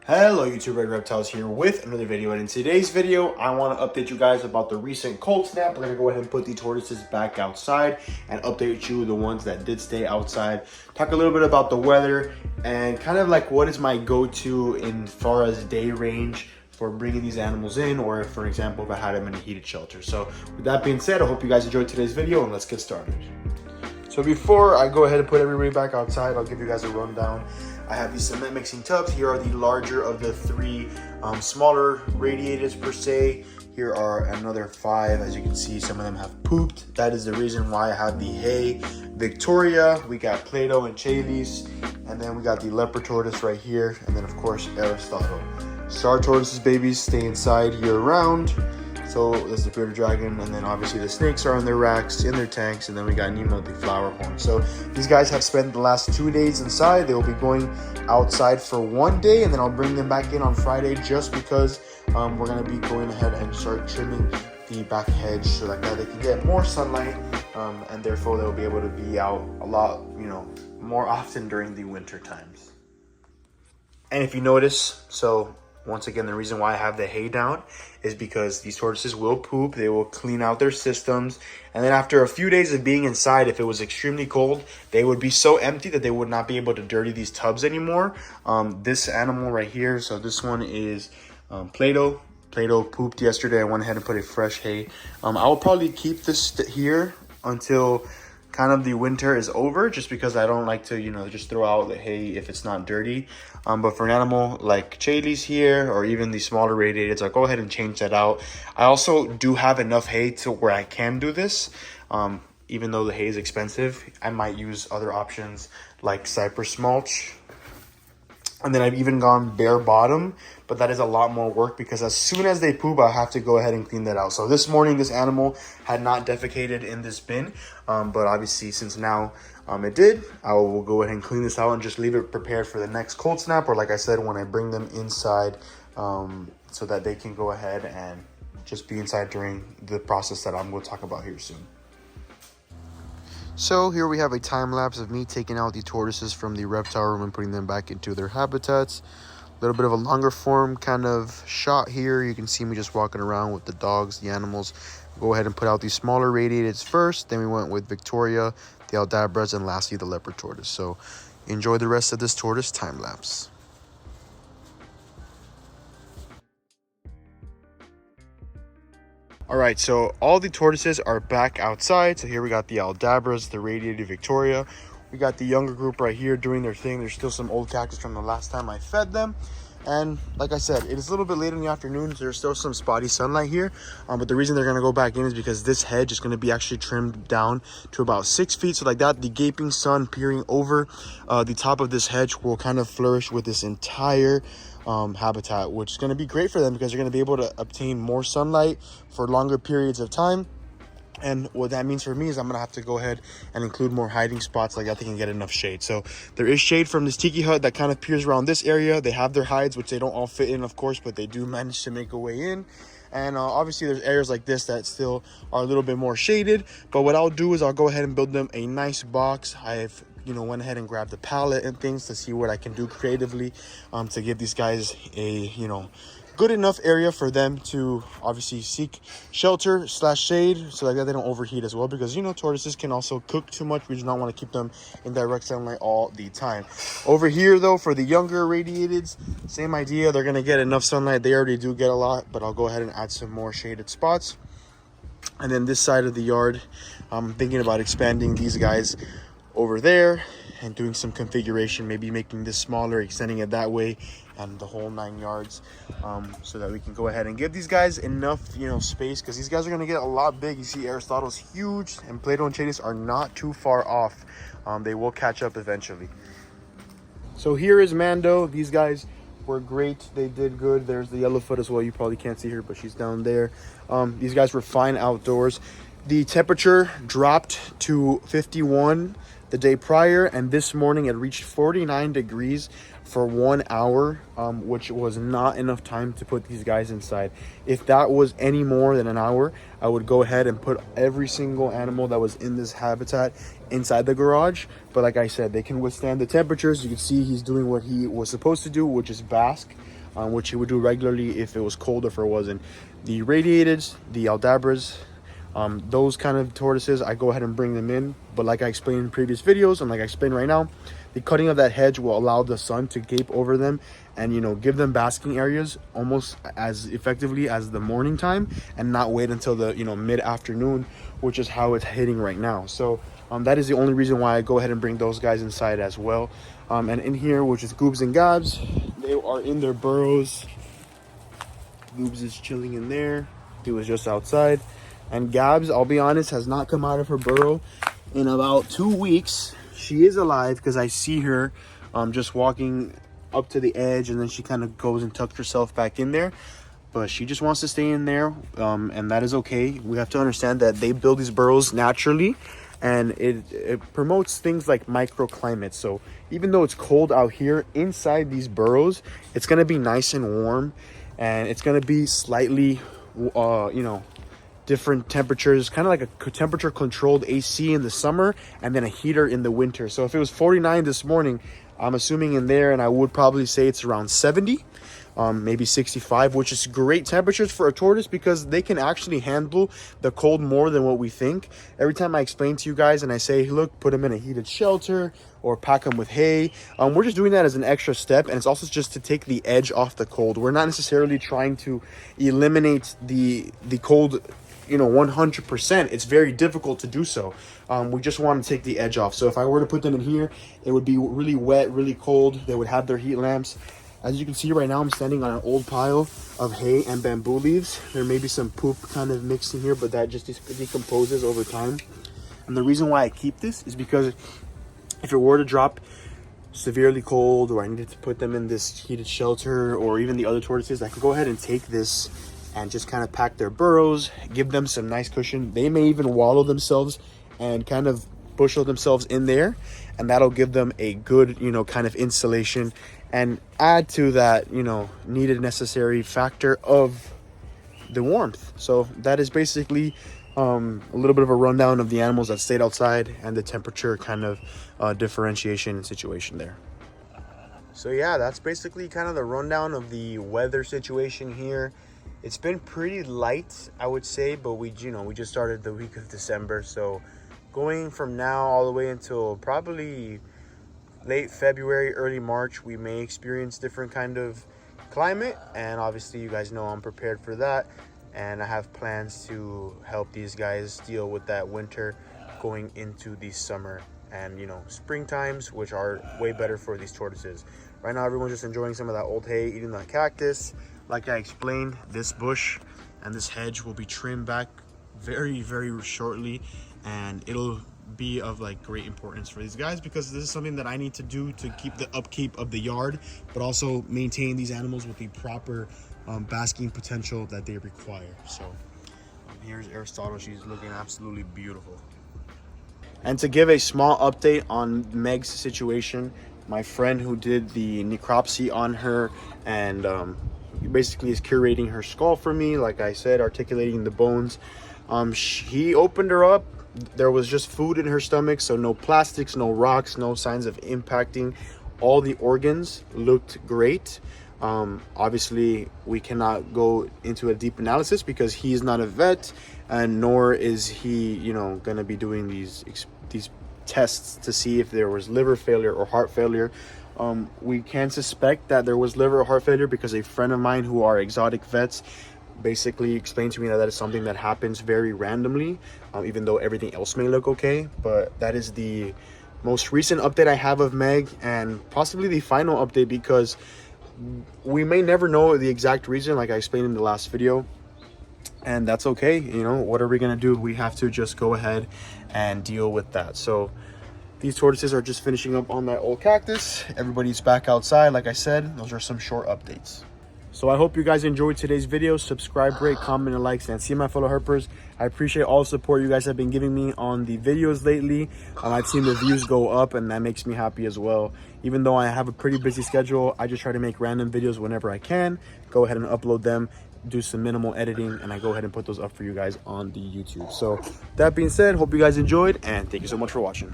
Hello YouTube, Red Reptiles here with another video, and in today's video I want to update you guys about the recent cold snap. We're going to go ahead and put the tortoises back outside and update you the ones that did stay outside. Talk a little bit about the weather and kind of like what is my go-to in far as day range for bringing these animals in, or if, for example, if I had them in a heated shelter. So with that being said, I hope you guys enjoyed today's video and let's get started. So before I go ahead and put everybody back outside, I'll give you guys a rundown. I have these cement mixing tubs. Here are the larger of the three smaller radiators per se. Here are another 5. As you can see, some of them have pooped. That is the reason why I have the hay Victoria. We got Play-Doh and Chalice. And then we got the leopard tortoise right here. And then of course, Aristotle. Star tortoises babies stay inside year round. So there's the bearded dragon, and then obviously the snakes are on their racks, in their tanks, and then we got Nemo the flower horn. So these guys have spent the last 2 days inside. They will be going outside for 1 day, and then I'll bring them back in on Friday just because we're gonna be going ahead and start trimming the back hedge so that they can get more sunlight, and therefore they'll be able to be out a lot, more often during the winter times. And if you notice, so once again, the reason why I have the hay down is because these tortoises will poop. They will clean out their systems. And then after a few days of being inside, if it was extremely cold, they would be so empty that they would not be able to dirty these tubs anymore. This animal right here, so this one is Play-Doh. Play-Doh pooped yesterday. I went ahead and put a fresh hay. I will probably keep this here until kind of the winter is over, just because I don't like to, just throw out the hay if it's not dirty. But for an animal like Chalice here, or even the smaller radiators, I'll go ahead and change that out. I also do have enough hay to where I can do this. Even though the hay is expensive, I might use other options like cypress mulch. And then I've even gone bare bottom, but that is a lot more work because as soon as they poop, I have to go ahead and clean that out. So this morning, this animal had not defecated in this bin, but obviously since now it did, I will go ahead and clean this out and just leave it prepared for the next cold snap, or like I said, when I bring them inside, so that they can go ahead and just be inside during the process that I'm going to talk about here soon. So here we have a time lapse of me taking out the tortoises from the reptile room and putting them back into their habitats. A little bit of a longer form kind of shot here. You can see me just walking around with the dogs, the animals. Go ahead and put out the smaller radiators first. Then we went with Victoria, the Aldabras, and lastly the leopard tortoise. So enjoy the rest of this tortoise time lapse. All right, so all the tortoises are back outside. So here we got the Aldabras, the radiated Victoria. We got the younger group right here doing their thing. There's still some old cactus from the last time I fed them. And like I said, it is a little bit late in the afternoon, so there's still some spotty sunlight here. But the reason they're gonna go back in is because this hedge is gonna be actually trimmed down to about 6 feet. So like that, the gaping sun peering over the top of this hedge will kind of flourish with this entire habitat, which is going to be great for them because they're going to be able to obtain more sunlight for longer periods of time. And what that means for me is I'm going to have to go ahead and include more hiding spots like that they can get enough shade. So there is shade from this tiki hut that kind of peers around this area. They have their hides, which they don't all fit in, of course, but they do manage to make a way in. And obviously there's areas like this that still are a little bit more shaded. But what I'll do is I'll go ahead and build them a nice box. I've went ahead and grabbed the pallet and things to see what I can do creatively to give these guys a good enough area for them to obviously seek shelter / shade, so that they don't overheat as well, because tortoises can also cook too much. We do not want to keep them in direct sunlight all the time. Over here though, for the younger radiateds, same idea. They're going to get enough sunlight. They already do get a lot, but I'll go ahead and add some more shaded spots. And then this side of the yard, I'm thinking about expanding these guys over there and doing some configuration, maybe making this smaller, extending it that way, and the whole 9 yards, so that we can go ahead and give these guys enough space, because these guys are going to get a lot big. You see Aristotle's huge, and Play-Doh and Chalice are not too far off. They will catch up eventually. So here is Mando. These guys were great. They did good. There's the yellowfoot as well. You probably can't see her, but she's down there. These guys were fine outdoors. The temperature dropped to 51 the day prior, and this morning it reached 49 degrees for 1 hour, which was not enough time to put these guys inside. If that was any more than an hour, I would go ahead and put every single animal that was in this habitat inside the garage. But like I said, they can withstand the temperatures. You can see he's doing what he was supposed to do, which is bask. which he would do regularly if it was cold or if it wasn't. The radiateds, the Aldabras, those kind of tortoises, I go ahead and bring them in. But like I explained in previous videos, and like I explained right now, the cutting of that hedge will allow the sun to gape over them and, you know, give them basking areas almost as effectively as the morning time, and not wait until the, you know, mid-afternoon, which is how it's hitting right now. So that is the only reason why I go ahead and bring those guys inside as well. And in here, which is Goobs and Gabs, they are in their burrows. Goobs is chilling in there. He was just outside. And Gabs, I'll be honest, has not come out of her burrow in about 2 weeks. She is alive because I see her just walking up to the edge, and then she kind of goes and tucks herself back in there. But she just wants to stay in there, and that is okay. We have to understand that they build these burrows naturally, and it promotes things like microclimates. So even though it's cold out here, inside these burrows, it's going to be nice and warm, and it's going to be slightly, you know, different temperatures, kind of like a temperature controlled AC in the summer and then a heater in the winter. So if it was 49 this morning, I'm assuming in there, and I would probably say it's around 70, maybe 65, which is great temperatures for a tortoise because they can actually handle the cold more than what we think. Every time I explain to you guys and I say, look, put them in a heated shelter or pack them with hay, we're just doing that as an extra step, and it's also just to take the edge off the cold. We're not necessarily trying to eliminate the cold, you know, 100%. It's very difficult to do so. We just want to take the edge off. So if I were to put them in here, it would be really wet, really cold. They would have their heat lamps. As you can see right now, I'm standing on an old pile of hay and bamboo leaves. There may be some poop kind of mixed in here, but that just decomposes over time. And the reason why I keep this is because if it were to drop severely cold, or I needed to put them in this heated shelter, or even the other tortoises, I could go ahead and take this and just kind of pack their burrows, give them some nice cushion. They may even wallow themselves and kind of bushel themselves in there, and that'll give them a good, you know, kind of insulation and add to that, you know, needed necessary factor of the warmth. So that is basically a little bit of a rundown of the animals that stayed outside and the temperature kind of differentiation and situation there. So yeah, that's basically kind of the rundown of the weather situation here. It's been pretty light, I would say, but we just started the week of December, so going from now all the way until probably late February, early March, we may experience different kind of climate, and obviously you guys know I'm prepared for that, and I have plans to help these guys deal with that winter going into the summer and, you know, spring times, which are way better for these tortoises. Right now everyone's just enjoying some of that old hay, eating that cactus. Like I explained, this bush and this hedge will be trimmed back very, very shortly, and it'll be of like great importance for these guys because this is something that I need to do to keep the upkeep of the yard, but also maintain these animals with the proper basking potential that they require. So here's Aristotle. She's looking absolutely beautiful. And to give a small update on Meg's situation, my friend who did the necropsy on her and basically is curating her skull for me, like I said, articulating the bones, he opened her up. There was just food in her stomach, so no plastics, no rocks, no signs of impacting. All the organs looked great. Obviously we cannot go into a deep analysis because he's not a vet, and nor is he, you know, gonna be doing these tests to see if there was liver failure or heart failure. We can suspect that there was liver or heart failure because a friend of mine who are exotic vets basically explained to me that that is something that happens very randomly, even though everything else may look okay. But that is the most recent update I have of Meg, and possibly the final update, because we may never know the exact reason, like I explained in the last video, and that's okay. You know, what are we gonna do? We have to just go ahead and deal with that. So these tortoises are just finishing up on that old cactus. Everybody's back outside. Like I said, those are some short updates. So I hope you guys enjoyed today's video. Subscribe, rate, comment, and likes, and see my fellow herpers. I appreciate all the support you guys have been giving me on the videos lately. I've seen the views go up, and that makes me happy as well. Even though I have a pretty busy schedule, I just try to make random videos whenever I can. Go ahead and upload them, do some minimal editing, and I go ahead and put those up for you guys on the YouTube. So that being said, hope you guys enjoyed, and thank you so much for watching.